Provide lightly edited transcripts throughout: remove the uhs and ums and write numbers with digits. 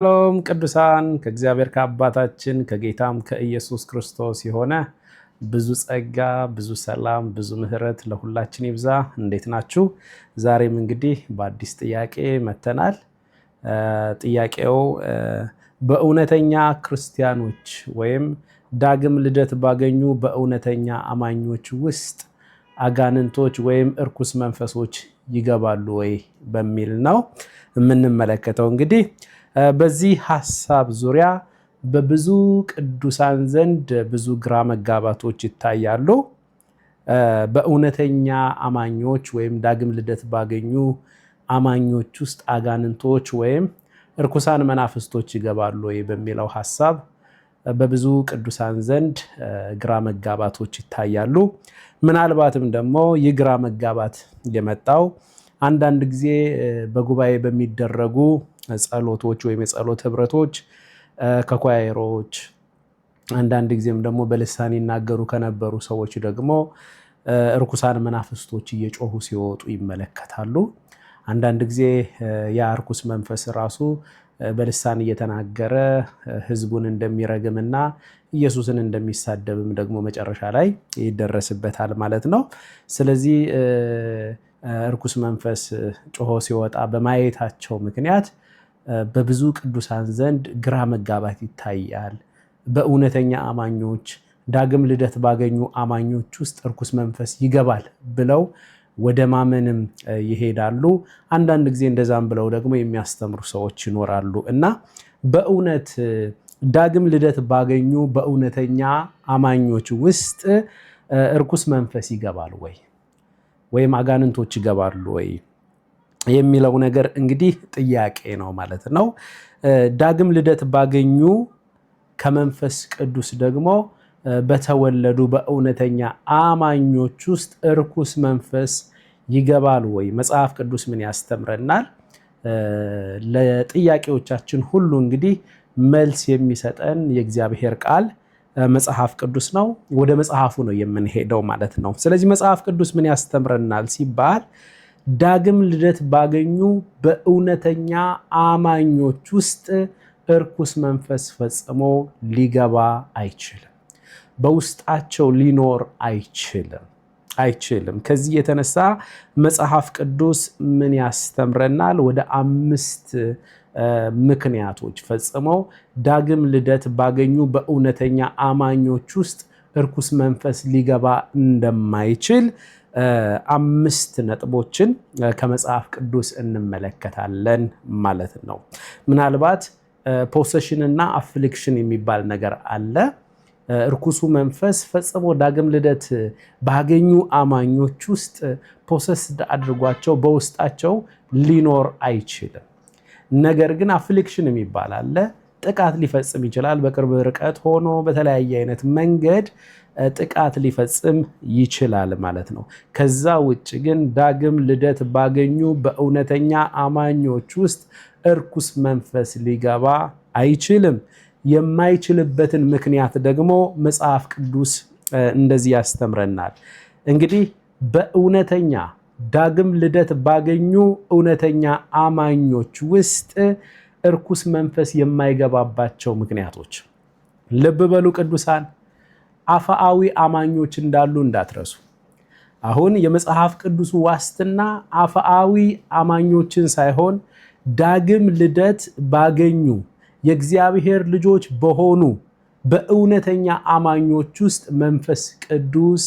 ሰላም ቅዱሳን ከእግዚአብሔር ከአባታችን ከጌታም ከኢየሱስ ክርስቶስ የሆነ ብዙ ጸጋ፣ ብዙ ሰላም፣ ብዙ ምሕረት ለሁላችን ይብዛ። እንዴት ናችሁ? ዛሬም እንግዲህ በአዲስ ጥያቄ መተናል። ጥያቄው በእውነተኛ ክርስቲያኖች ወይም ዳግም ልደት ባገኙ በእውነተኛ አማኞች ውስጥ አጋንንቶች ወይም እርኩስ መንፈሶች ይገባሉ ወይ በሚል ነው የምንመለከተው። እንግዲህ በዚህ ሐሳብ ዙሪያ በብዙ ቅዱሳን ዘንድ ብዙ ግራ መጋባቶች ይታያሉ። በእውነተኛ አማኞች ወይም ዳግም ልደት ባገኙ አማኞች ውስጥ አጋንንቶች ወይም እርኩሳን መናፍስቶች ይገባሉ ወይ በሚለው ሐሳብ በብዙ ቅዱሳን ዘንድ ግራ መጋባቶች ይታያሉ። ምናልባትም ደግሞ ይህ ግራ መጋባት የመጣው አንዳንድ ጊዜ በጉባኤ በሚደረጉ ጸሎቶች ወይም የጸሎት ህብረቶች ከኳየሮች፣ አንዳንድ ጊዜም ደግሞ በልሳን ይናገሩ ከነበሩ ሰዎች ደግሞ እርኩሳን መናፍስቶች እየጮሁ ሲወጡ ይመለከታሉ። አንዳንድ ጊዜ ያ እርኩስ መንፈስ ራሱ በልሳን እየተናገረ ህዝቡን እንደሚረግምና ኢየሱስን እንደሚሳደብም ደግሞ መጨረሻ ላይ ይደረስበታል ማለት ነው። ስለዚህ እርኩስ መንፈስ ጮሆ ሲወጣ በማየታቸው ምክንያት በብዙ ቅዱሳን ዘንድ ግራ መጋባት ይታያል። በእውነተኛ አማኞች ዳግም ልደት ባገኙ አማኞች ውስጥ እርኩስ መንፈስ ይገባል ብለው ወደ ማመንም ይሄዳሉ። አንዳንድ ጊዜ እንደዛም ብለው ደግሞ የሚያስተምሩ ሰዎች ይኖራሉ እና በእውነት ዳግም ልደት ባገኙ በእውነተኛ አማኞች ውስጥ እርኩስ መንፈስ ይገባል ወይ ወይም አጋንንቶች ይገባሉ ወይ የሚለው ነገር እንግዲህ ጥያቄ ነው ማለት ነው። ዳግም ልደት ባገኙ ከመንፈስ ቅዱስ ደግሞ በተወለዱ በእውነተኛ አማኞች ውስጥ እርኩስ መንፈስ ይገባል ወይ? መጽሐፍ ቅዱስ ምን ያስተምረናል? ለጥያቄዎቻችን ሁሉ እንግዲህ መልስ የሚሰጠን የእግዚአብሔር ቃል መጽሐፍ ቅዱስ ነው። ወደ መጽሐፉ ነው የምንሄደው ማለት ነው። ስለዚህ መጽሐፍ ቅዱስ ምን ያስተምረናል ሲባል ዳግም ልደት ባገኙ በእውነተኛ አማኞች ውስጥ እርኩስ መንፈስ ፈጽሞ ሊገባ አይችልም። በውስጣቸው ሊኖር አይችልም። ከዚህ የተነሳ መጽሐፍ ቅዱስ ምን ያስተምረናል? ወደ 5 ምክንያቶች ፈጽመው ዳግም ልደት ባገኙ በእውነተኛ አማኞች ውስጥ እርኩስ መንፈስ ሊገባ እንደማይችል 5 ነጥቦችን ከመጽሐፍ ቅዱስ እንመለከታለን ማለት ነው። ምናልባት ፖሰሽን እና አፍሊክሽን የሚባል ነገር አለ። እርኩሱ መንፈስ ፈጽሞ ዳግም ልደት ባገኙ አማኞች ውስጥ ፖሰስድ አድርጓቸው በውስጣቸው ሊኖር አይችልም። ነገር ግን አፍሊክሽን የሚባል አለ። ጥቃት ሊፈጽም ይችላል። በቅርብ ርቀት ሆኖ በተለያየ አይነት መንገድ ጥቃት ሊፈጽም ይችላል ማለት ነው። ከዛ ውጭ ግን ዳግም ልደት ባገኙ በእውነተኛ አማኞች ውስጥ እርኩስ መንፈስ ሊገባ አይችልም። የማይችልበትን ምክንያት ደግሞ መጽሐፍ ቅዱስ እንደዚህ ያስተምረናል። እንግዲህ በእውነተኛ ዳግም ልደት ባገኙ እውነተኛ አማኞች ውስጥ እርኩስ መንፈስ የማይገባባቸው ምክንያቶች፣ ልብ በሉ ቅዱሳን፣ አፍአዊ አማኞች እንዳሉ እንዳትረሱ። አሁን የመጽሐፍ ቅዱስ ዋስትና አፍአዊ አማኞችን ሳይሆን ዳግም ልደት ባገኙ የእግዚአብሔር ልጆች በሆኑ በእውነተኛ አማኞች ውስጥ መንፈስ ቅዱስ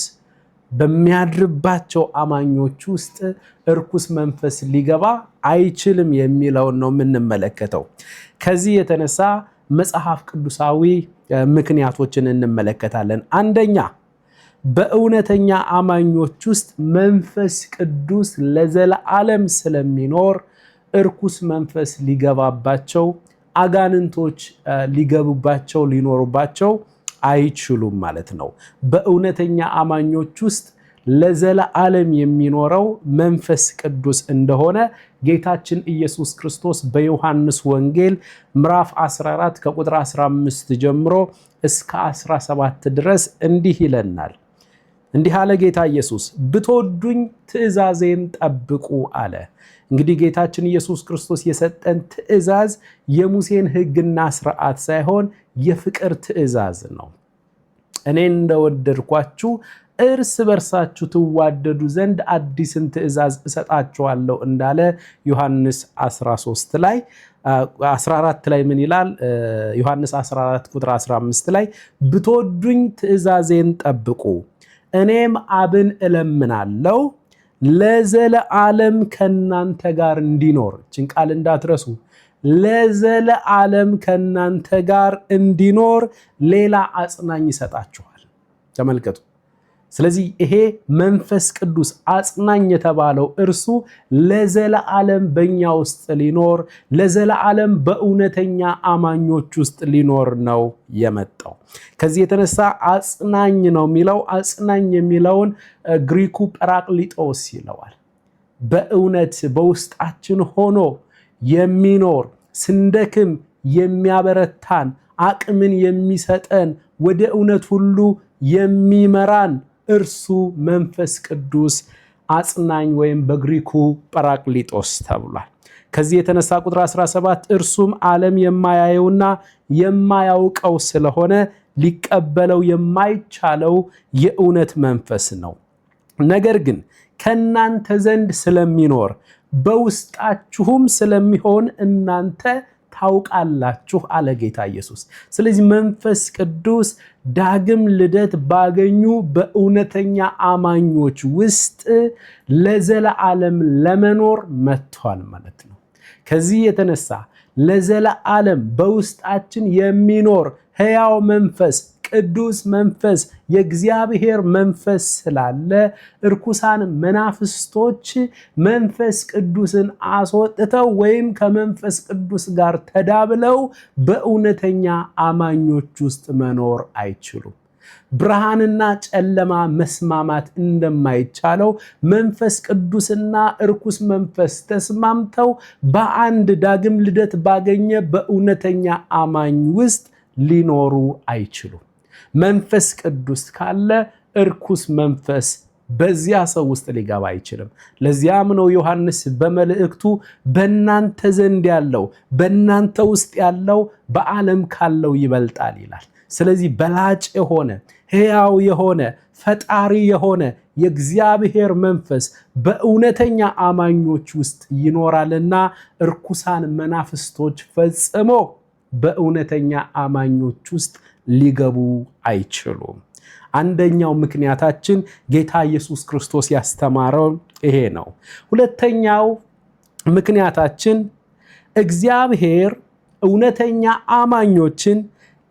በሚያድርባቸው አማኞች ውስጥ እርኩስ መንፈስ ሊገባ አይችልም የሚለውን ነው የምንመለከተው። ከዚህ የተነሳ መጽሐፍ ቅዱሳዊ ምክንያቶችን እንመለከታለን። አንደኛ፣ በእውነተኛ አማኞች ውስጥ መንፈስ ቅዱስ ለዘላለም ስለሚኖር እርኩስ መንፈስ ሊገባባቸው፣ አጋንንቶች ሊገቡባቸው ሊኖሩባቸው አይችሉም ማለት ነው። በእውነተኛ አማኞች ውስጥ ለዘላለም የሚኖረው መንፈስ ቅዱስ እንደሆነ ጌታችን ኢየሱስ ክርስቶስ በዮሐንስ ወንጌል ምዕራፍ 14 ከቁጥር 15 ጀምሮ እስከ 17 ድረስ እንዲህ ይለናል። እንዲህ አለ ጌታ ኢየሱስ፣ ብትወዱኝ ትእዛዜን ጠብቁ አለ። እንግዲህ ጌታችን ኢየሱስ ክርስቶስ የሰጠን ትእዛዝ የሙሴን ሕግና ስርዓት ሳይሆን የፍቅር ትእዛዝ ነው። እኔ እንደወደድኳችሁ እርስ በርሳችሁ ትዋደዱ ዘንድ አዲስን ትእዛዝ እሰጣችኋለሁ እንዳለ ዮሐንስ 13 ላይ 14 ላይ ምን ይላል? ዮሐንስ 14 ቁጥር 15 ላይ ብትወዱኝ ትእዛዜን ጠብቁ፣ እኔም አብን እለምናለሁ ለዘለዓለም ከናንተ ጋር እንዲኖር። እችን ቃል እንዳትረሱ። ለዘለዓለም ከናንተ ጋር እንዲኖር ሌላ አጽናኝ ይሰጣችኋል። ተመልከቱ። ስለዚህ ይሄ መንፈስ ቅዱስ አጽናኝ የተባለው እርሱ ለዘለዓለም በእኛ ውስጥ ሊኖር፣ ለዘለዓለም በእውነተኛ አማኞች ውስጥ ሊኖር ነው የመጣው። ከዚህ የተነሳ አጽናኝ ነው የሚለው። አጽናኝ የሚለውን ግሪኩ ጰራቅሊጦስ ይለዋል። በእውነት በውስጣችን ሆኖ የሚኖር፣ ስንደክም የሚያበረታን፣ አቅምን የሚሰጠን፣ ወደ እውነት ሁሉ የሚመራን እርሱ መንፈስ ቅዱስ አጽናኝ ወይም በግሪኩ ጰራቅሊጦስ ተብሏል። ከዚህ የተነሳ ቁጥር 17 እርሱም ዓለም የማያየውና የማያውቀው ስለሆነ ሊቀበለው የማይቻለው የእውነት መንፈስ ነው። ነገር ግን ከናንተ ዘንድ ስለሚኖር በውስጣችሁም ስለሚሆን እናንተ ታውቃላችሁ አለ ጌታ ኢየሱስ። ስለዚህ መንፈስ ቅዱስ ዳግም ልደት ባገኙ በእውነተኛ አማኞች ውስጥ ለዘለዓለም ለመኖር መጥቷል ማለት ነው። ከዚህ የተነሳ ለዘለዓለም በውስጣችን የሚኖር ሕያው መንፈስ፣ ቅዱስ መንፈስ፣ የእግዚአብሔር መንፈስ ስላለ እርኩሳን መናፍስቶች መንፈስ ቅዱስን አስወጥተው ወይም ከመንፈስ ቅዱስ ጋር ተዳብለው በእውነተኛ አማኞች ውስጥ መኖር አይችሉም። ብርሃንና ጨለማ መስማማት እንደማይቻለው መንፈስ ቅዱስና እርኩስ መንፈስ ተስማምተው በአንድ ዳግም ልደት ባገኘ በእውነተኛ አማኝ ውስጥ ሊኖሩ አይችሉም። መንፈስ ቅዱስ ካለ እርኩስ መንፈስ በዚያ ሰው ውስጥ ሊገባ አይችልም። ለዚያም ነው ዮሐንስ በመልእክቱ በእናንተ ዘንድ ያለው፣ በእናንተ ውስጥ ያለው በዓለም ካለው ይበልጣል ይላል። ስለዚህ በላጭ የሆነ ሕያው የሆነ ፈጣሪ የሆነ የእግዚአብሔር መንፈስ በእውነተኛ አማኞች ውስጥ ይኖራልና እርኩሳን መናፍስቶች ፈጽሞ በእውነተኛ አማኞች ውስጥ ሊገቡ አይችሉም። አንደኛው ምክንያታችን ጌታ ኢየሱስ ክርስቶስ ያስተማረው ይሄ ነው። ሁለተኛው ምክንያታችን እግዚአብሔር እውነተኛ አማኞችን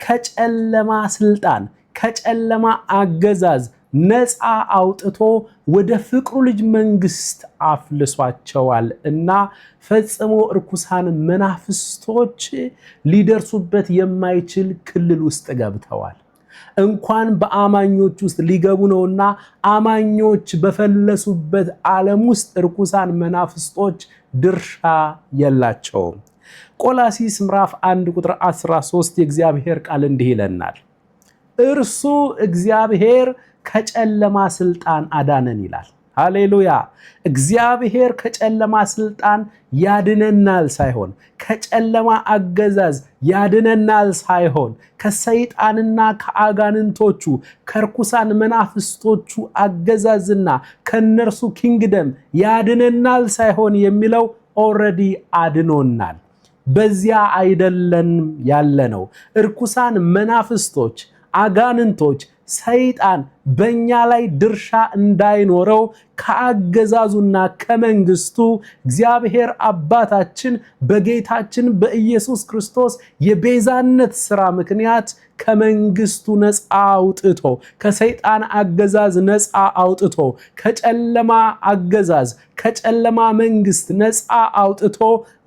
ከጨለማ ስልጣን፣ ከጨለማ አገዛዝ ነፃ አውጥቶ ወደ ፍቅሩ ልጅ መንግስት አፍልሷቸዋል እና ፈጽሞ እርኩሳን መናፍስቶች ሊደርሱበት የማይችል ክልል ውስጥ ገብተዋል። እንኳን በአማኞች ውስጥ ሊገቡ ነውና አማኞች በፈለሱበት ዓለም ውስጥ እርኩሳን መናፍስቶች ድርሻ የላቸውም። ቆላሲስ ምዕራፍ 1 ቁጥር 13 የእግዚአብሔር ቃል እንዲህ ይለናል፣ እርሱ እግዚአብሔር ከጨለማ ስልጣን አዳነን ይላል። ሃሌሉያ! እግዚአብሔር ከጨለማ ስልጣን ያድነናል ሳይሆን፣ ከጨለማ አገዛዝ ያድነናል ሳይሆን፣ ከሰይጣንና ከአጋንንቶቹ ከርኩሳን መናፍስቶቹ አገዛዝና ከነርሱ ኪንግደም ያድነናል ሳይሆን የሚለው ኦልሬዲ አድኖናል። በዚያ አይደለንም ያለነው። እርኩሳን መናፍስቶች፣ አጋንንቶች፣ ሰይጣን በእኛ ላይ ድርሻ እንዳይኖረው ከአገዛዙና ከመንግስቱ እግዚአብሔር አባታችን በጌታችን በኢየሱስ ክርስቶስ የቤዛነት ሥራ ምክንያት ከመንግስቱ ነፃ አውጥቶ፣ ከሰይጣን አገዛዝ ነፃ አውጥቶ፣ ከጨለማ አገዛዝ ከጨለማ መንግስት ነፃ አውጥቶ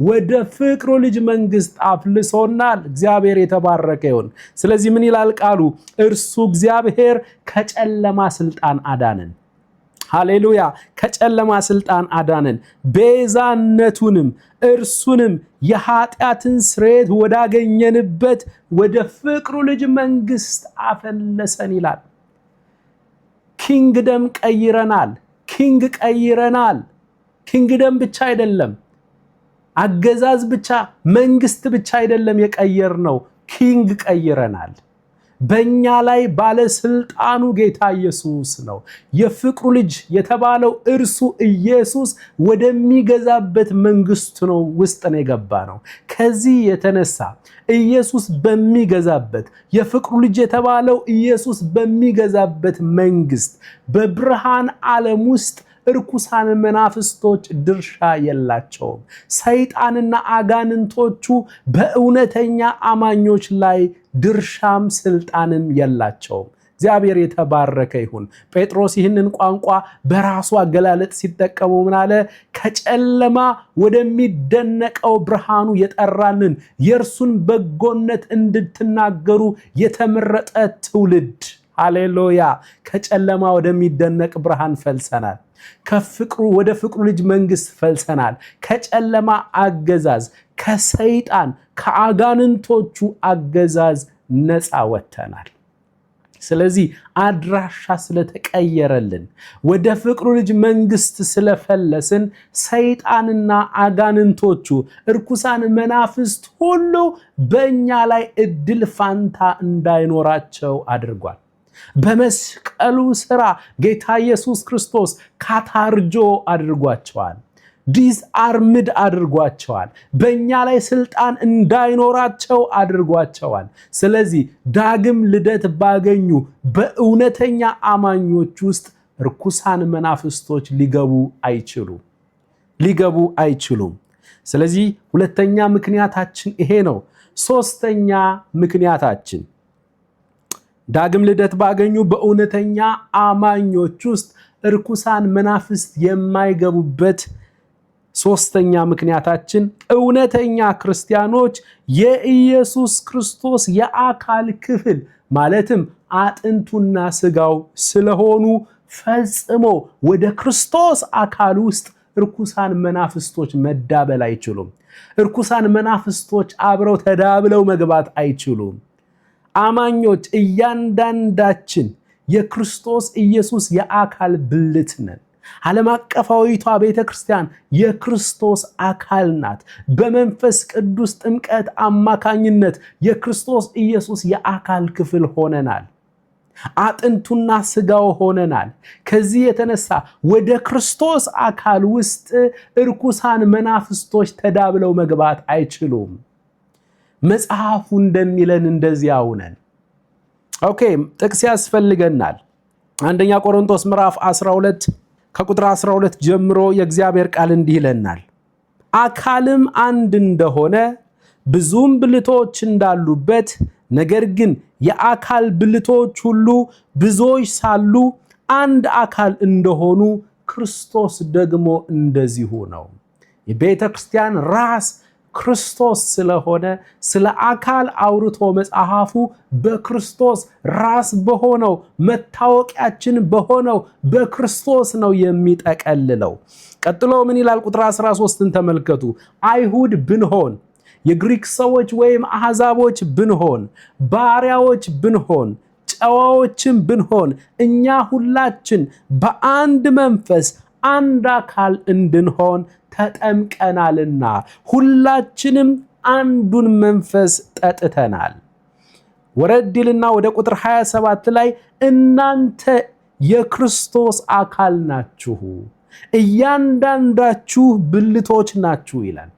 ወደ ፍቅሩ ልጅ መንግስት አፍልሶናል። እግዚአብሔር የተባረከ ይሁን። ስለዚህ ምን ይላል ቃሉ? እርሱ እግዚአብሔር ከጨለማ ስልጣን አዳነን። ሃሌሉያ! ከጨለማ ስልጣን አዳነን፣ ቤዛነቱንም እርሱንም የኃጢአትን ስርየት ወዳገኘንበት ወደ ፍቅሩ ልጅ መንግስት አፈለሰን ይላል። ኪንግደም ቀይረናል። ኪንግደም ብቻ አይደለም፣ አገዛዝ ብቻ መንግስት ብቻ አይደለም የቀየርነው፣ ኪንግ ቀይረናል። በእኛ ላይ ባለስልጣኑ ጌታ ኢየሱስ ነው። የፍቅሩ ልጅ የተባለው እርሱ ኢየሱስ ወደሚገዛበት መንግስት ነው ውስጥ ነው የገባ ነው። ከዚህ የተነሳ ኢየሱስ በሚገዛበት የፍቅሩ ልጅ የተባለው ኢየሱስ በሚገዛበት መንግስት በብርሃን ዓለም ውስጥ እርኩሳን መናፍስቶች ድርሻ የላቸውም። ሰይጣንና አጋንንቶቹ በእውነተኛ አማኞች ላይ ድርሻም ስልጣንም የላቸውም። እግዚአብሔር የተባረከ ይሁን። ጴጥሮስ ይህንን ቋንቋ በራሱ አገላለጥ ሲጠቀሙ ምን አለ? ከጨለማ ወደሚደነቀው ብርሃኑ የጠራንን የእርሱን በጎነት እንድትናገሩ የተመረጠ ትውልድ። ሃሌሉያ! ከጨለማ ወደሚደነቅ ብርሃን ፈልሰናል። ወደ ፍቅሩ ልጅ መንግስት ፈልሰናል። ከጨለማ አገዛዝ፣ ከሰይጣን ከአጋንንቶቹ አገዛዝ ነፃ ወጥተናል። ስለዚህ አድራሻ ስለተቀየረልን ወደ ፍቅሩ ልጅ መንግስት ስለፈለስን ሰይጣንና አጋንንቶቹ እርኩሳን መናፍስት ሁሉ በእኛ ላይ እድል ፋንታ እንዳይኖራቸው አድርጓል። በመስቀሉ ሥራ ጌታ ኢየሱስ ክርስቶስ ካታርጆ አድርጓቸዋል። ዲስአርምድ አድርጓቸዋል። በእኛ ላይ ስልጣን እንዳይኖራቸው አድርጓቸዋል። ስለዚህ ዳግም ልደት ባገኙ በእውነተኛ አማኞች ውስጥ ርኩሳን መናፍስቶች ሊገቡ አይችሉም። ስለዚህ ሁለተኛ ምክንያታችን ይሄ ነው። ሶስተኛ ምክንያታችን ዳግም ልደት ባገኙ በእውነተኛ አማኞች ውስጥ ርኩሳን መናፍስት የማይገቡበት ሶስተኛ ምክንያታችን እውነተኛ ክርስቲያኖች የኢየሱስ ክርስቶስ የአካል ክፍል ማለትም አጥንቱና ስጋው ስለሆኑ ፈጽሞ ወደ ክርስቶስ አካል ውስጥ ርኩሳን መናፍስቶች መዳበል አይችሉም። ርኩሳን መናፍስቶች አብረው ተዳብለው መግባት አይችሉም። አማኞች እያንዳንዳችን የክርስቶስ ኢየሱስ የአካል ብልት ነን። ዓለም አቀፋዊቷ ቤተክርስቲያን የክርስቶስ አካል ናት። በመንፈስ ቅዱስ ጥምቀት አማካኝነት የክርስቶስ ኢየሱስ የአካል ክፍል ሆነናል። አጥንቱና ስጋው ሆነናል። ከዚህ የተነሳ ወደ ክርስቶስ አካል ውስጥ እርኩሳን መናፍስቶች ተዳብለው መግባት አይችሉም። መጽሐፉ እንደሚለን እንደዚያው ነን። ኦኬ፣ ጥቅስ ያስፈልገናል። አንደኛ ቆሮንቶስ ምዕራፍ 12 ከቁጥር 12 ጀምሮ የእግዚአብሔር ቃል እንዲህ ይለናል። አካልም አንድ እንደሆነ ብዙም ብልቶች እንዳሉበት፣ ነገር ግን የአካል ብልቶች ሁሉ ብዙዎች ሳሉ አንድ አካል እንደሆኑ ክርስቶስ ደግሞ እንደዚሁ ነው። የቤተ ክርስቲያን ራስ ክርስቶስ ስለሆነ ስለ አካል አውርቶ መጽሐፉ በክርስቶስ ራስ በሆነው መታወቂያችን በሆነው በክርስቶስ ነው የሚጠቀልለው። ቀጥሎ ምን ይላል? ቁጥር 13ን ተመልከቱ። አይሁድ ብንሆን፣ የግሪክ ሰዎች ወይም አሕዛቦች ብንሆን፣ ባሪያዎች ብንሆን፣ ጨዋዎችም ብንሆን እኛ ሁላችን በአንድ መንፈስ አንድ አካል እንድንሆን ተጠምቀናልና ሁላችንም አንዱን መንፈስ ጠጥተናል። ወረድ ይልና ወደ ቁጥር 27 ላይ እናንተ የክርስቶስ አካል ናችሁ፣ እያንዳንዳችሁ ብልቶች ናችሁ ይላል።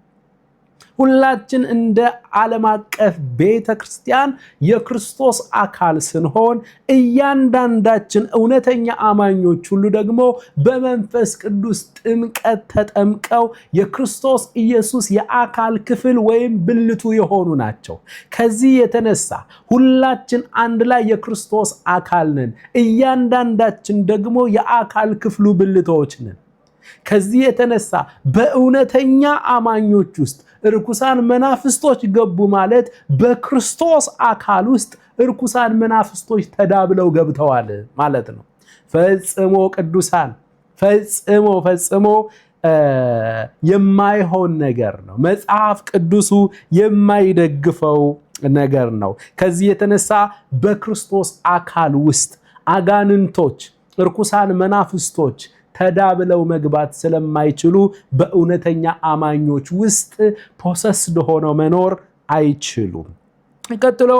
ሁላችን እንደ ዓለም አቀፍ ቤተ ክርስቲያን የክርስቶስ አካል ስንሆን እያንዳንዳችን እውነተኛ አማኞች ሁሉ ደግሞ በመንፈስ ቅዱስ ጥምቀት ተጠምቀው የክርስቶስ ኢየሱስ የአካል ክፍል ወይም ብልቱ የሆኑ ናቸው። ከዚህ የተነሳ ሁላችን አንድ ላይ የክርስቶስ አካል ነን። እያንዳንዳችን ደግሞ የአካል ክፍሉ ብልቶች ነን። ከዚህ የተነሳ በእውነተኛ አማኞች ውስጥ ርኩሳን መናፍስቶች ገቡ ማለት በክርስቶስ አካል ውስጥ ርኩሳን መናፍስቶች ተዳብለው ገብተዋል ማለት ነው። ፈጽሞ ቅዱሳን፣ ፈጽሞ የማይሆን ነገር ነው። መጽሐፍ ቅዱሱ የማይደግፈው ነገር ነው። ከዚህ የተነሳ በክርስቶስ አካል ውስጥ አጋንንቶች፣ ርኩሳን መናፍስቶች ተዳብለው መግባት ስለማይችሉ በእውነተኛ አማኞች ውስጥ ፖሰስድ ሆነው መኖር አይችሉም። ቀጥሎ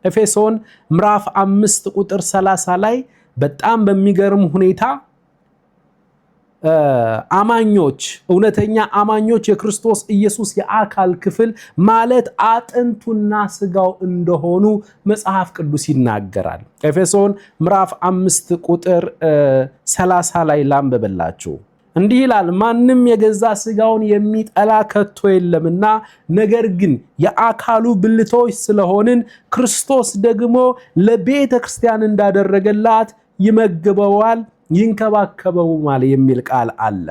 ኤፌሶን ምዕራፍ 5 ቁጥር 30 ላይ በጣም በሚገርም ሁኔታ አማኞች እውነተኛ አማኞች የክርስቶስ ኢየሱስ የአካል ክፍል ማለት አጥንቱና ስጋው እንደሆኑ መጽሐፍ ቅዱስ ይናገራል። ኤፌሶን ምዕራፍ 5 ቁጥር 30 ላይ ላንብብላችሁ። እንዲህ ይላል፣ ማንም የገዛ ስጋውን የሚጠላ ከቶ የለምና፣ ነገር ግን የአካሉ ብልቶች ስለሆንን ክርስቶስ ደግሞ ለቤተ ክርስቲያን እንዳደረገላት ይመግበዋል ይንከባከበውማል የሚል ቃል አለ።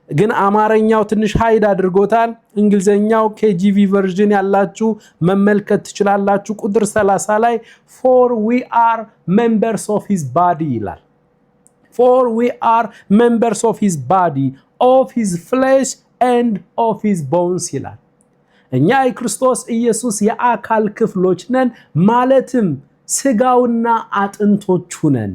ግን አማርኛው ትንሽ ሃይድ አድርጎታል። እንግሊዘኛው KJV ቨርዥን ያላችሁ መመልከት ትችላላችሁ። ቁጥር 30 ላይ for we are members of his body ይላል። for we are members of his body, of his flesh and of his bones ይላል። እኛ የክርስቶስ ኢየሱስ የአካል ክፍሎች ነን፣ ማለትም ስጋውና አጥንቶቹ ነን።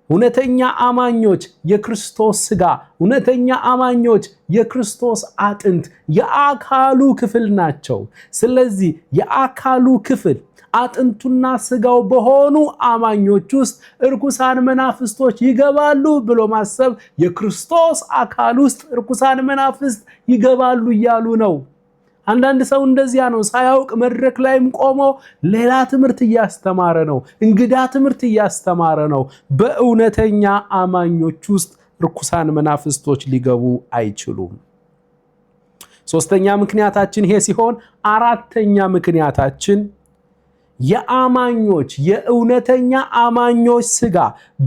እውነተኛ አማኞች የክርስቶስ ስጋ፣ እውነተኛ አማኞች የክርስቶስ አጥንት የአካሉ ክፍል ናቸው። ስለዚህ የአካሉ ክፍል አጥንቱና ስጋው በሆኑ አማኞች ውስጥ ርኩሳን መናፍስቶች ይገባሉ ብሎ ማሰብ የክርስቶስ አካል ውስጥ ርኩሳን መናፍስት ይገባሉ እያሉ ነው። አንዳንድ ሰው እንደዚያ ነው። ሳያውቅ መድረክ ላይም ቆሞ ሌላ ትምህርት እያስተማረ ነው፣ እንግዳ ትምህርት እያስተማረ ነው። በእውነተኛ አማኞች ውስጥ ርኩሳን መናፍስቶች ሊገቡ አይችሉም። ሶስተኛ ምክንያታችን ይሄ ሲሆን፣ አራተኛ ምክንያታችን የአማኞች የእውነተኛ አማኞች ስጋ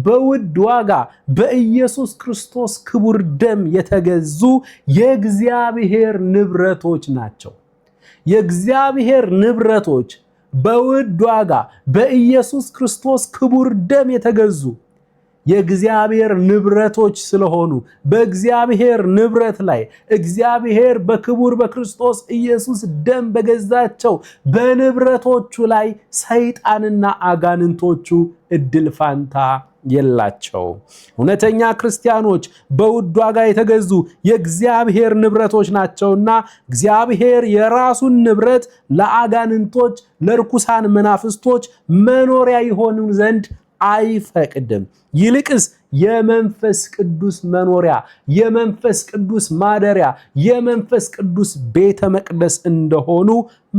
በውድ ዋጋ በኢየሱስ ክርስቶስ ክቡር ደም የተገዙ የእግዚአብሔር ንብረቶች ናቸው። የእግዚአብሔር ንብረቶች በውድ ዋጋ በኢየሱስ ክርስቶስ ክቡር ደም የተገዙ የእግዚአብሔር ንብረቶች ስለሆኑ በእግዚአብሔር ንብረት ላይ እግዚአብሔር በክቡር በክርስቶስ ኢየሱስ ደም በገዛቸው በንብረቶቹ ላይ ሰይጣንና አጋንንቶቹ እድል ፋንታ የላቸው። እውነተኛ ክርስቲያኖች በውድ ዋጋ የተገዙ የእግዚአብሔር ንብረቶች ናቸውና እግዚአብሔር የራሱን ንብረት ለአጋንንቶች ለርኩሳን መናፍስቶች መኖሪያ ይሆኑ ዘንድ አይፈቅድም። ይልቅስ የመንፈስ ቅዱስ መኖሪያ፣ የመንፈስ ቅዱስ ማደሪያ፣ የመንፈስ ቅዱስ ቤተ መቅደስ እንደሆኑ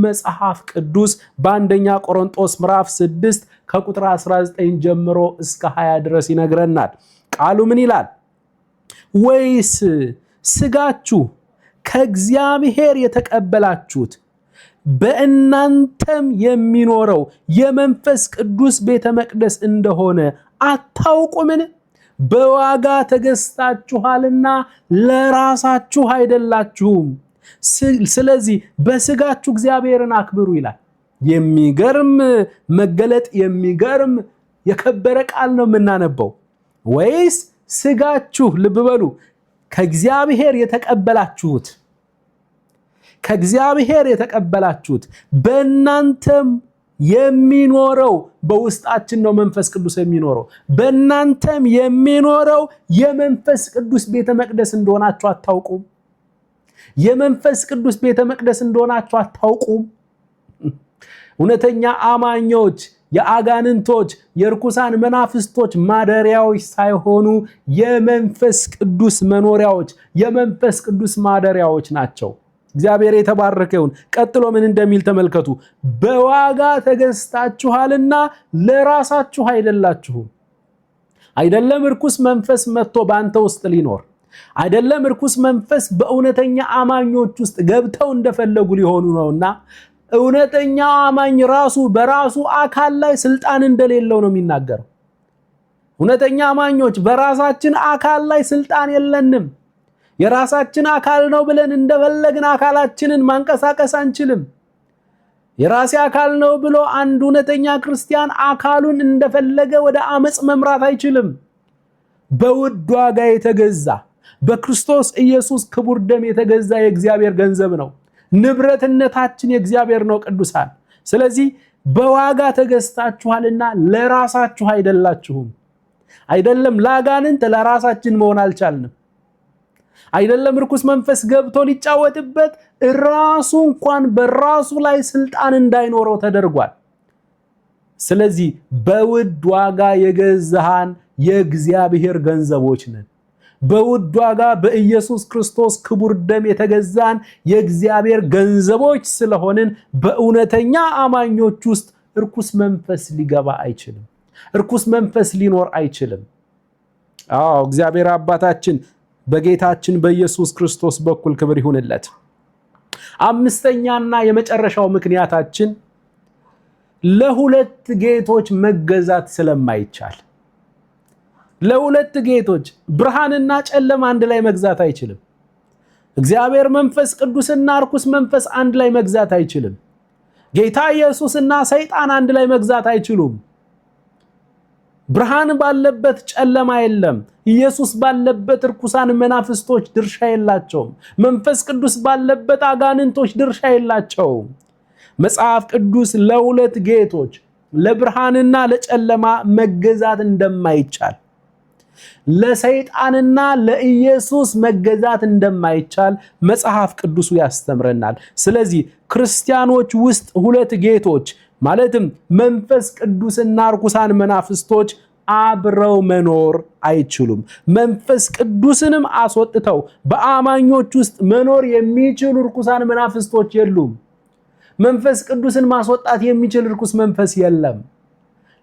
መጽሐፍ ቅዱስ በአንደኛ ቆሮንቶስ ምዕራፍ 6 ከቁጥር 19 ጀምሮ እስከ 20 ድረስ ይነግረናል። ቃሉ ምን ይላል? ወይስ ስጋችሁ ከእግዚአብሔር የተቀበላችሁት በእናንተም የሚኖረው የመንፈስ ቅዱስ ቤተ መቅደስ እንደሆነ አታውቁምን? በዋጋ ተገዝታችኋልና ለራሳችሁ አይደላችሁም። ስለዚህ በስጋችሁ እግዚአብሔርን አክብሩ ይላል። የሚገርም መገለጥ፣ የሚገርም የከበረ ቃል ነው የምናነበው። ወይስ ስጋችሁ፣ ልብ በሉ፣ ከእግዚአብሔር የተቀበላችሁት በእናንተም የሚኖረው፣ በውስጣችን ነው መንፈስ ቅዱስ የሚኖረው፣ በእናንተም የሚኖረው የመንፈስ ቅዱስ ቤተ መቅደስ እንደሆናችሁ አታውቁም? የመንፈስ ቅዱስ ቤተ መቅደስ እንደሆናችሁ አታውቁም? እውነተኛ አማኞች የአጋንንቶች የርኩሳን መናፍስቶች ማደሪያዎች ሳይሆኑ የመንፈስ ቅዱስ መኖሪያዎች፣ የመንፈስ ቅዱስ ማደሪያዎች ናቸው። እግዚአብሔር የተባረከ ይሁን። ቀጥሎ ምን እንደሚል ተመልከቱ። በዋጋ ተገዝታችኋልና ለራሳችሁ አይደላችሁም። አይደለም ርኩስ መንፈስ መጥቶ በአንተ ውስጥ ሊኖር፣ አይደለም ርኩስ መንፈስ በእውነተኛ አማኞች ውስጥ ገብተው እንደፈለጉ ሊሆኑ ነውና እውነተኛው አማኝ ራሱ በራሱ አካል ላይ ስልጣን እንደሌለው ነው የሚናገረው። እውነተኛ አማኞች በራሳችን አካል ላይ ስልጣን የለንም። የራሳችን አካል ነው ብለን እንደፈለግን አካላችንን ማንቀሳቀስ አንችልም። የራሴ አካል ነው ብሎ አንድ እውነተኛ ክርስቲያን አካሉን እንደፈለገ ወደ አመጽ መምራት አይችልም። በውድ ዋጋ የተገዛ በክርስቶስ ኢየሱስ ክቡር ደም የተገዛ የእግዚአብሔር ገንዘብ ነው። ንብረትነታችን የእግዚአብሔር ነው ቅዱሳን። ስለዚህ በዋጋ ተገዝታችኋልና ለራሳችሁ አይደላችሁም። አይደለም ለአጋንንት ለራሳችን መሆን አልቻልንም። አይደለም ርኩስ መንፈስ ገብቶ ሊጫወትበት ራሱ እንኳን በራሱ ላይ ስልጣን እንዳይኖረው ተደርጓል። ስለዚህ በውድ ዋጋ የገዛሃን የእግዚአብሔር ገንዘቦች ነን። በውድ ዋጋ በኢየሱስ ክርስቶስ ክቡር ደም የተገዛን የእግዚአብሔር ገንዘቦች ስለሆንን በእውነተኛ አማኞች ውስጥ ርኩስ መንፈስ ሊገባ አይችልም። ርኩስ መንፈስ ሊኖር አይችልም። እግዚአብሔር አባታችን በጌታችን በኢየሱስ ክርስቶስ በኩል ክብር ይሁንለት። አምስተኛና የመጨረሻው ምክንያታችን ለሁለት ጌቶች መገዛት ስለማይቻል። ለሁለት ጌቶች ብርሃንና ጨለማ አንድ ላይ መግዛት አይችልም። እግዚአብሔር መንፈስ ቅዱስና ርኩስ መንፈስ አንድ ላይ መግዛት አይችልም። ጌታ ኢየሱስና ሰይጣን አንድ ላይ መግዛት አይችሉም። ብርሃን ባለበት ጨለማ የለም። ኢየሱስ ባለበት ርኩሳን መናፍስቶች ድርሻ የላቸውም። መንፈስ ቅዱስ ባለበት አጋንንቶች ድርሻ የላቸውም። መጽሐፍ ቅዱስ ለሁለት ጌቶች ለብርሃንና ለጨለማ መገዛት እንደማይቻል፣ ለሰይጣንና ለኢየሱስ መገዛት እንደማይቻል መጽሐፍ ቅዱሱ ያስተምረናል። ስለዚህ ክርስቲያኖች ውስጥ ሁለት ጌቶች ማለትም መንፈስ ቅዱስና ርኩሳን መናፍስቶች አብረው መኖር አይችሉም። መንፈስ ቅዱስንም አስወጥተው በአማኞች ውስጥ መኖር የሚችሉ ርኩሳን መናፍስቶች የሉም። መንፈስ ቅዱስን ማስወጣት የሚችል ርኩስ መንፈስ የለም።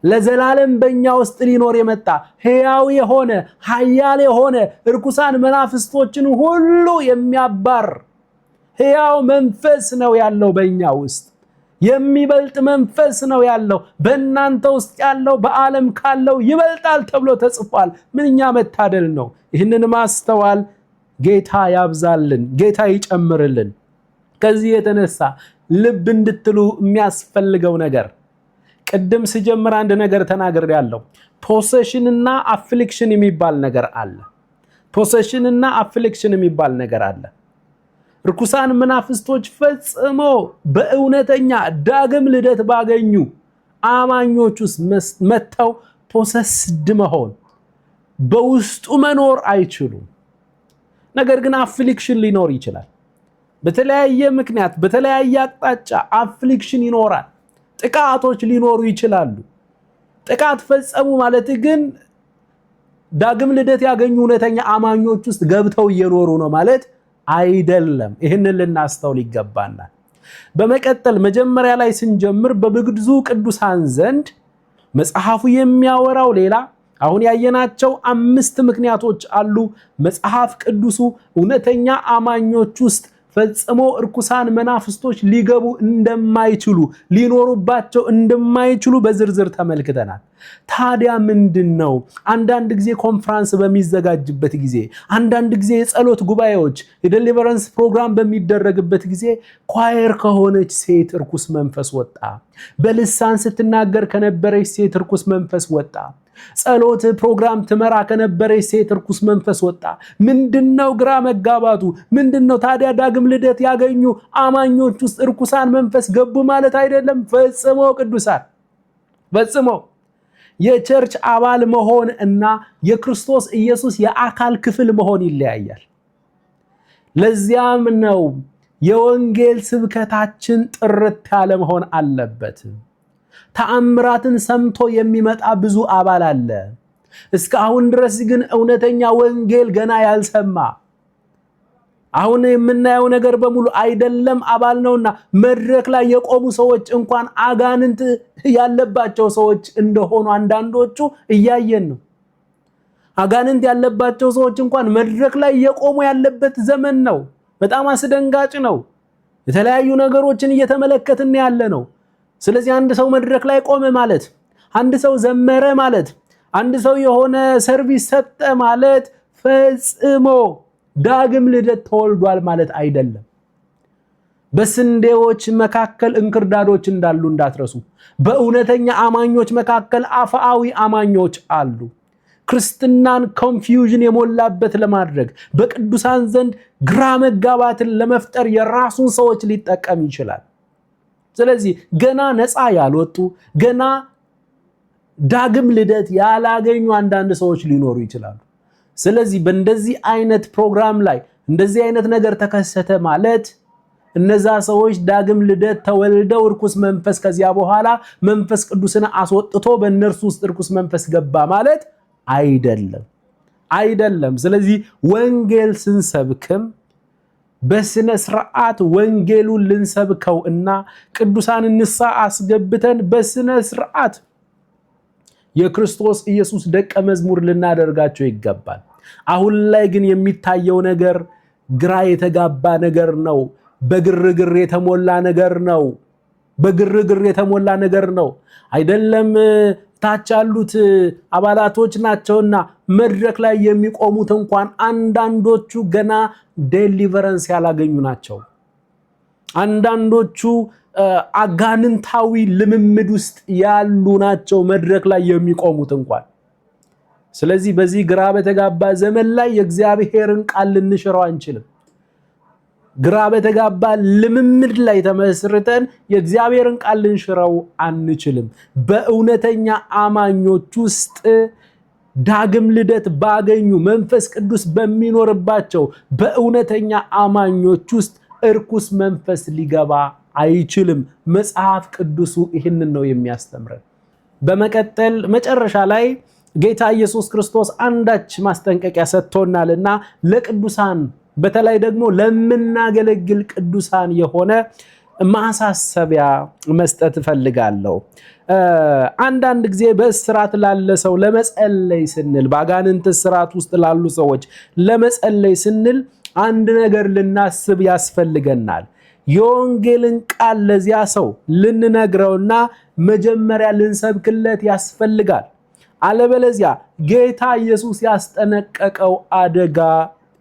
ለዘላለም በእኛ ውስጥ ሊኖር የመጣ ሕያው የሆነ ኃያል የሆነ ርኩሳን መናፍስቶችን ሁሉ የሚያባር ሕያው መንፈስ ነው ያለው በእኛ ውስጥ። የሚበልጥ መንፈስ ነው ያለው። በእናንተ ውስጥ ያለው በዓለም ካለው ይበልጣል ተብሎ ተጽፏል። ምንኛ መታደል ነው! ይህንን ማስተዋል ጌታ ያብዛልን፣ ጌታ ይጨምርልን። ከዚህ የተነሳ ልብ እንድትሉ የሚያስፈልገው ነገር ቅድም ስጀምር አንድ ነገር ተናግሬያለሁ። ፖሴሽን እና አፍሊክሽን የሚባል ነገር አለ። ፖሴሽን እና አፍሊክሽን የሚባል ነገር አለ። ርኩሳን መናፍስቶች ፈጽሞ በእውነተኛ ዳግም ልደት ባገኙ አማኞች ውስጥ መተው ፖሰስድ መሆን በውስጡ መኖር አይችሉም። ነገር ግን አፍሊክሽን ሊኖር ይችላል። በተለያየ ምክንያት በተለያየ አቅጣጫ አፍሊክሽን ይኖራል። ጥቃቶች ሊኖሩ ይችላሉ። ጥቃት ፈጸሙ ማለት ግን ዳግም ልደት ያገኙ እውነተኛ አማኞች ውስጥ ገብተው እየኖሩ ነው ማለት አይደለም። ይህንን ልናስተውል ይገባናል። በመቀጠል መጀመሪያ ላይ ስንጀምር በብዙ ቅዱሳን ዘንድ መጽሐፉ የሚያወራው ሌላ፣ አሁን ያየናቸው 5 ምክንያቶች አሉ። መጽሐፍ ቅዱሱ እውነተኛ አማኞች ውስጥ ፈጽሞ ርኩሳን መናፍስቶች ሊገቡ እንደማይችሉ ሊኖሩባቸው እንደማይችሉ በዝርዝር ተመልክተናል። ታዲያ ምንድነው? አንዳንድ ጊዜ ኮንፈረንስ በሚዘጋጅበት ጊዜ፣ አንዳንድ ጊዜ የጸሎት ጉባኤዎች የዴሊቨረንስ ፕሮግራም በሚደረግበት ጊዜ ኳየር ከሆነች ሴት ርኩስ መንፈስ ወጣ፣ በልሳን ስትናገር ከነበረች ሴት ርኩስ መንፈስ ወጣ፣ ጸሎት ፕሮግራም ትመራ ከነበረች ሴት ርኩስ መንፈስ ወጣ። ምንድነው ግራ መጋባቱ? ምንድነው ታዲያ ዳግም ልደት ያገኙ አማኞች ውስጥ ርኩሳን መንፈስ ገቡ ማለት አይደለም። ፈጽሞ ቅዱሳን ፈጽሞ የቸርች አባል መሆን እና የክርስቶስ ኢየሱስ የአካል ክፍል መሆን ይለያያል። ለዚያም ነው የወንጌል ስብከታችን ጥርት ያለ መሆን አለበት። ተአምራትን ሰምቶ የሚመጣ ብዙ አባል አለ። እስካሁን ድረስ ግን እውነተኛ ወንጌል ገና ያልሰማ፣ አሁን የምናየው ነገር በሙሉ አይደለም አባል ነውና መድረክ ላይ የቆሙ ሰዎች እንኳን አጋንንት ያለባቸው ሰዎች እንደሆኑ አንዳንዶቹ እያየን ነው። አጋንንት ያለባቸው ሰዎች እንኳን መድረክ ላይ የቆሙ ያለበት ዘመን ነው። በጣም አስደንጋጭ ነው። የተለያዩ ነገሮችን እየተመለከትን ያለ ነው። ስለዚህ አንድ ሰው መድረክ ላይ ቆመ ማለት፣ አንድ ሰው ዘመረ ማለት፣ አንድ ሰው የሆነ ሰርቪስ ሰጠ ማለት ፈጽሞ ዳግም ልደት ተወልዷል ማለት አይደለም። በስንዴዎች መካከል እንክርዳዶች እንዳሉ እንዳትረሱ። በእውነተኛ አማኞች መካከል አፍአዊ አማኞች አሉ። ክርስትናን ኮንፊውዥን የሞላበት ለማድረግ በቅዱሳን ዘንድ ግራ መጋባትን ለመፍጠር የራሱን ሰዎች ሊጠቀም ይችላል። ስለዚህ ገና ነፃ ያልወጡ ገና ዳግም ልደት ያላገኙ አንዳንድ ሰዎች ሊኖሩ ይችላሉ። ስለዚህ በእንደዚህ አይነት ፕሮግራም ላይ እንደዚህ አይነት ነገር ተከሰተ ማለት እነዛ ሰዎች ዳግም ልደት ተወልደው ርኩስ መንፈስ ከዚያ በኋላ መንፈስ ቅዱስን አስወጥቶ በእነርሱ ውስጥ ርኩስ መንፈስ ገባ ማለት አይደለም። ስለዚህ ወንጌል ስንሰብክም በስነ ስርዓት ወንጌሉን ልንሰብከው እና ቅዱሳን ንስሐ አስገብተን በስነ ስርዓት የክርስቶስ ኢየሱስ ደቀ መዝሙር ልናደርጋቸው ይገባል። አሁን ላይ ግን የሚታየው ነገር ግራ የተጋባ ነገር ነው። በግርግር የተሞላ ነገር ነው። አይደለም ታች ያሉት አባላቶች ናቸውና መድረክ ላይ የሚቆሙት እንኳን አንዳንዶቹ ገና ዴሊቨረንስ ያላገኙ ናቸው። አንዳንዶቹ አጋንንታዊ ልምምድ ውስጥ ያሉ ናቸው መድረክ ላይ የሚቆሙት እንኳን። ስለዚህ በዚህ ግራ በተጋባ ዘመን ላይ የእግዚአብሔርን ቃል ልንሽረው አንችልም። ግራ በተጋባ ልምምድ ላይ ተመስርተን የእግዚአብሔርን ቃል ልንሽረው አንችልም። በእውነተኛ አማኞች ውስጥ ዳግም ልደት ባገኙ መንፈስ ቅዱስ በሚኖርባቸው በእውነተኛ አማኞች ውስጥ እርኩስ መንፈስ ሊገባ አይችልም። መጽሐፍ ቅዱሱ ይህንን ነው የሚያስተምረን። በመቀጠል መጨረሻ ላይ ጌታ ኢየሱስ ክርስቶስ አንዳች ማስጠንቀቂያ ሰጥቶናልና ለቅዱሳን በተለይ ደግሞ ለምናገለግል ቅዱሳን የሆነ ማሳሰቢያ መስጠት እፈልጋለሁ። አንዳንድ ጊዜ በእስራት ላለ ሰው ለመጸለይ ስንል በአጋንንት እስራት ውስጥ ላሉ ሰዎች ለመጸለይ ስንል አንድ ነገር ልናስብ ያስፈልገናል። የወንጌልን ቃል ለዚያ ሰው ልንነግረውና መጀመሪያ ልንሰብክለት ያስፈልጋል። አለበለዚያ ጌታ ኢየሱስ ያስጠነቀቀው አደጋ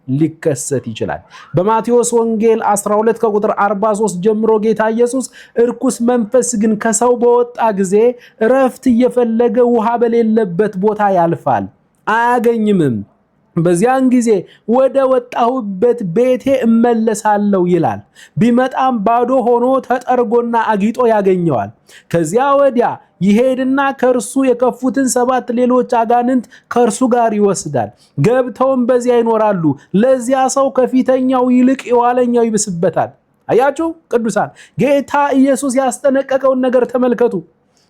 ሊከሰት ይችላል። በማቴዎስ ወንጌል 12 ከቁጥር 43 ጀምሮ ጌታ ኢየሱስ እርኩስ መንፈስ ግን ከሰው በወጣ ጊዜ እረፍት እየፈለገ ውሃ በሌለበት ቦታ ያልፋል፣ አያገኝምም። በዚያን ጊዜ ወደ ወጣሁበት ቤቴ እመለሳለሁ ይላል። ቢመጣም ባዶ ሆኖ ተጠርጎና አጊጦ ያገኘዋል። ከዚያ ወዲያ ይሄድና ከእርሱ የከፉትን 7 ሌሎች አጋንንት ከእርሱ ጋር ይወስዳል። ገብተውም በዚያ ይኖራሉ። ለዚያ ሰው ከፊተኛው ይልቅ የኋለኛው ይብስበታል። አያችሁ ቅዱሳን፣ ጌታ ኢየሱስ ያስጠነቀቀውን ነገር ተመልከቱ።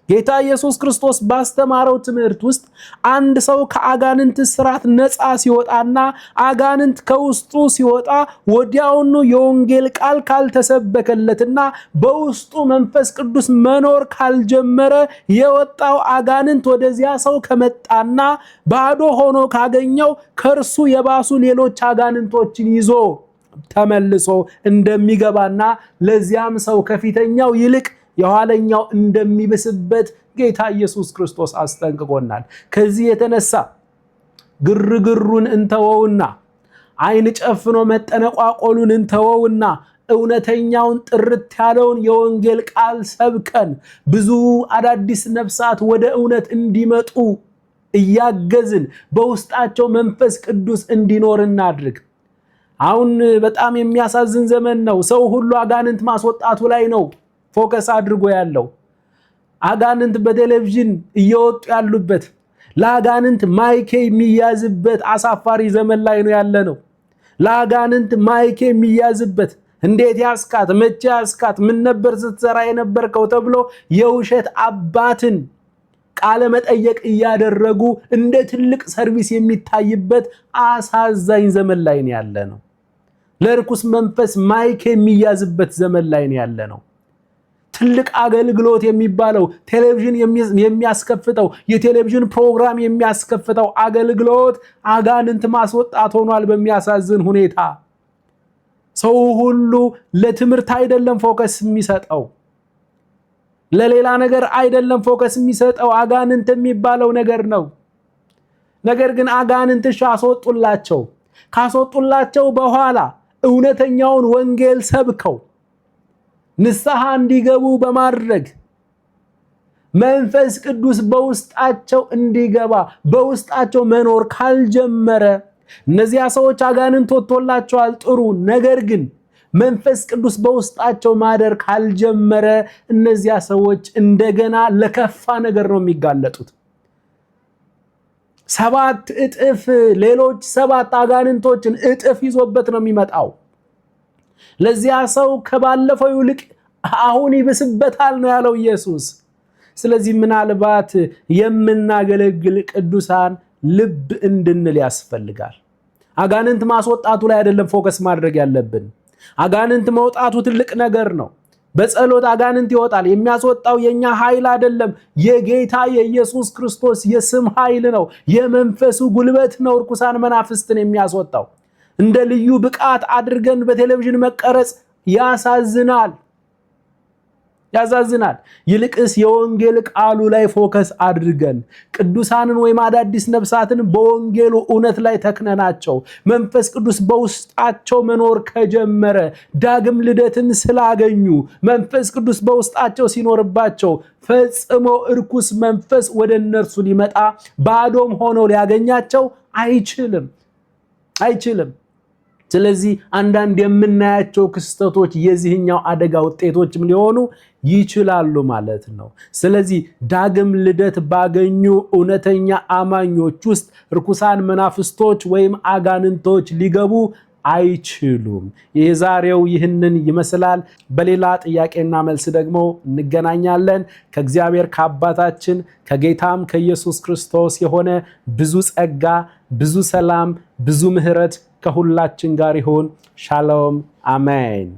ጌታ ኢየሱስ ክርስቶስ ባስተማረው ትምህርት ውስጥ አንድ ሰው ከአጋንንት ስራት ነፃ ሲወጣና አጋንንት ከውስጡ ሲወጣ ወዲያውኑ የወንጌል ቃል ካልተሰበከለትና በውስጡ መንፈስ ቅዱስ መኖር ካልጀመረ የወጣው አጋንንት ወደዚያ ሰው ከመጣና ባዶ ሆኖ ካገኘው ከእርሱ የባሱ ሌሎች አጋንንቶችን ይዞ ተመልሶ እንደሚገባና ለዚያም ሰው ከፊተኛው ይልቅ የኋለኛው እንደሚብስበት ጌታ ኢየሱስ ክርስቶስ አስጠንቅቆናል። ከዚህ የተነሳ ግርግሩን እንተወውና አይን ጨፍኖ መጠነቋቆሉን እንተወውና እውነተኛውን ጥርት ያለውን የወንጌል ቃል ሰብከን ብዙ አዳዲስ ነፍሳት ወደ እውነት እንዲመጡ እያገዝን በውስጣቸው መንፈስ ቅዱስ እንዲኖር እናድርግ። አሁን በጣም የሚያሳዝን ዘመን ነው። ሰው ሁሉ አጋንንት ማስወጣቱ ላይ ነው ፎከስ አድርጎ ያለው። አጋንንት በቴሌቪዥን እየወጡ ያሉበት ለአጋንንት ማይክ የሚያዝበት አሳፋሪ ዘመን ላይ ነው ያለነው። ለአጋንንት ማይክ የሚያዝበት እንዴት ያስካት፣ መቼ ያስካት፣ ምን ነበር ስትሰራ የነበርከው ተብሎ የውሸት አባትን ቃለ መጠየቅ እያደረጉ እንደ ትልቅ ሰርቪስ የሚታይበት አሳዛኝ ዘመን ላይ ነው ያለነው። ለርኩስ መንፈስ ማይክ የሚያዝበት ዘመን ላይ ነው ያለነው። ትልቅ አገልግሎት የሚባለው ቴሌቪዥን የሚያስከፍተው የቴሌቪዥን ፕሮግራም የሚያስከፍተው አገልግሎት አጋንንት ማስወጣት ሆኗል። በሚያሳዝን ሁኔታ ሰው ሁሉ ለትምህርት አይደለም ፎከስ የሚሰጠው፣ ለሌላ ነገር አይደለም ፎከስ የሚሰጠው፣ አጋንንት የሚባለው ነገር ነው። ነገር ግን አጋንንት ካስወጡላቸው በኋላ እውነተኛውን ወንጌል ሰብከው ንስሐ እንዲገቡ በማድረግ መንፈስ ቅዱስ በውስጣቸው እንዲገባ በውስጣቸው መኖር ካልጀመረ እነዚያ ሰዎች አጋንንት ወጥቶላቸዋል ጥሩ፣ ነገር ግን መንፈስ ቅዱስ በውስጣቸው ማደር ካልጀመረ እነዚያ ሰዎች እንደገና ለከፋ ነገር ነው የሚጋለጡት። 7 እጥፍ ሌሎች 7 አጋንንቶችን እጥፍ ይዞበት ነው የሚመጣው። ለዚያ ሰው ከባለፈው ይልቅ አሁን ይብስበታል ነው ያለው ኢየሱስ። ስለዚህ ምናልባት የምናገለግል ቅዱሳን ልብ እንድንል ያስፈልጋል። አጋንንት ማስወጣቱ ላይ አይደለም ፎከስ ማድረግ ያለብን። አጋንንት መውጣቱ ትልቅ ነገር ነው። በጸሎት አጋንንት ይወጣል። የሚያስወጣው የኛ ኃይል አይደለም፣ የጌታ የኢየሱስ ክርስቶስ የስም ኃይል ነው። የመንፈሱ ጉልበት ነው ርኩሳን መናፍስትን የሚያስወጣው። እንደ ልዩ ብቃት አድርገን በቴሌቪዥን መቀረጽ ያሳዝናል። ይልቅስ የወንጌል ቃሉ ላይ ፎከስ አድርገን ቅዱሳንን ወይም አዳዲስ ነፍሳትን በወንጌሉ እውነት ላይ ተክነናቸው መንፈስ ቅዱስ በውስጣቸው መኖር ከጀመረ ዳግም ልደትን ስላገኙ መንፈስ ቅዱስ በውስጣቸው ሲኖርባቸው ፈጽሞ እርኩስ መንፈስ ወደ እነርሱ ሊመጣ ባዶም ሆኖ ሊያገኛቸው አይችልም። ስለዚህ አንዳንድ የምናያቸው ክስተቶች የዚህኛው አደጋ ውጤቶችም ሊሆኑ ይችላሉ ማለት ነው። ስለዚህ ዳግም ልደት ባገኙ እውነተኛ አማኞች ውስጥ ርኩሳን መናፍስቶች ወይም አጋንንቶች ሊገቡ አይችሉም። የዛሬው ይህንን ይመስላል። በሌላ ጥያቄና መልስ ደግሞ እንገናኛለን። ከእግዚአብሔር ከአባታችን ከጌታም ከኢየሱስ ክርስቶስ የሆነ ብዙ ጸጋ፣ ብዙ ሰላም፣ ብዙ ምሕረት ከሁላችን ጋር ይሁን። ሻሎም አሜን።